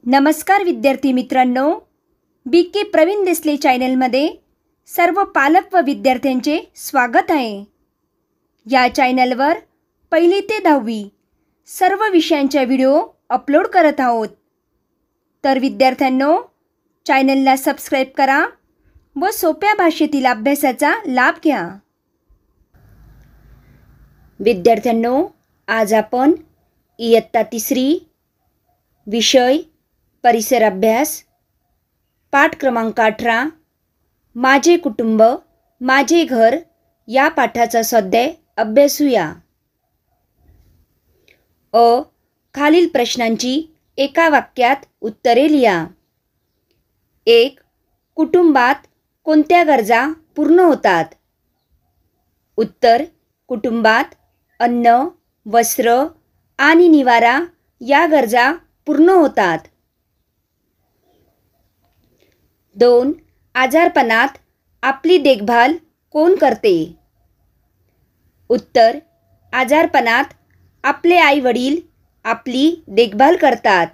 नमस्कार विद्यार्थी मित्रांनो, BK प्रवीण देसले चॅनलमध्ये सर्व पालक व विद्यार्थ्यांचे स्वागत आहे। या चॅनलवर पहिली ते 10वी सर्व विषयांचे व्हिडिओ अपलोड करत आहोत। तर विद्यार्थ्यांनो, चॅनलला सबस्क्राइब करा व सोप्या भाषेतील अभ्यासाचा लाभ घ्या। विद्यार्थ्यांनो, आज आपण इयत्ता 3 विषय परिसर अभ्यास पाठ क्रमांक 18 माझे कुटुंब माझे घर या पाठाचा स्वाध्याय अभ्यासूया। खालील प्रश्नांची एका वाक्यात उत्तरे लिहा। 1. कुटुंबात कोणत्या गरजा पूर्ण होतात? उत्तर: कुटुंबात अन्न, वस्त्र आणि निवारा या गरजा पूर्ण होतात। 2. आजारपणात आपली देखभाल कोण करते? उत्तर: आजारपणात आपले आई-वडील आपली देखभाल करतात।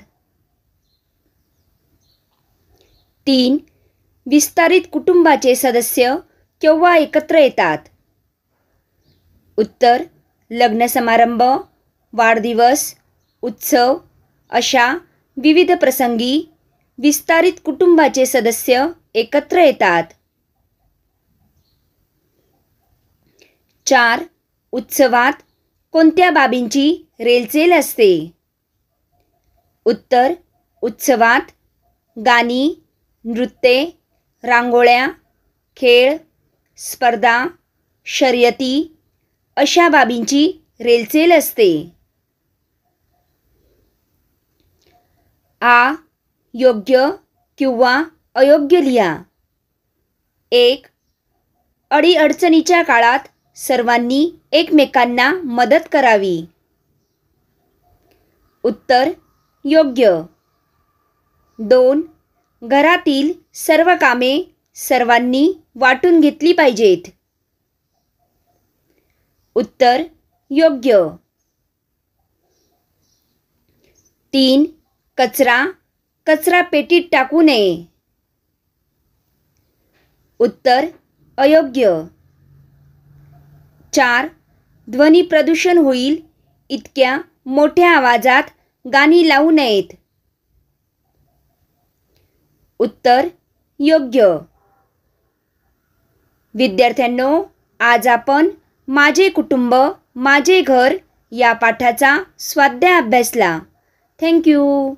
3. विस्तारित कुटुंबाचे सदस्य केव्हा एकत्र येतात? उत्तर: लग्न समारंभ, वाढदिवस, उत्सव अशा विविध प्रसंगी विस्तारित कुटुंबाचे सदस्य एकत्र येतात। 4. उत्सवात कोणत्या बाबींची रेलचेल असते? उत्तर: उत्सवात गाणी, नृत्ये, रांगोळ्या, खेळ, स्पर्धा, शर्यती अशा बाबींची रेलचेल असते। योग्य किंवा अयोग्य लिहा। 1. अडीअडचणीच्या काळात सर्वांनी एकमेकांना मदत करावी। उत्तर: योग्य। 2. घरातील सर्व कामे सर्वांनी वाटून घेतली पाहिजेत। उत्तर: योग्य। 3. कचरा पेटीत टाकू नये। उत्तर: अयोग्य। 4. ध्वनी प्रदूषण होईल इतक्या मोठ्या आवाजात गाणी लावू नयेत। उत्तर: योग्य। विद्यार्थ्यांनो, आज आपण माझे कुटुंब माझे घर या पाठाचा स्वाध्याय अभ्यासला। Thank you.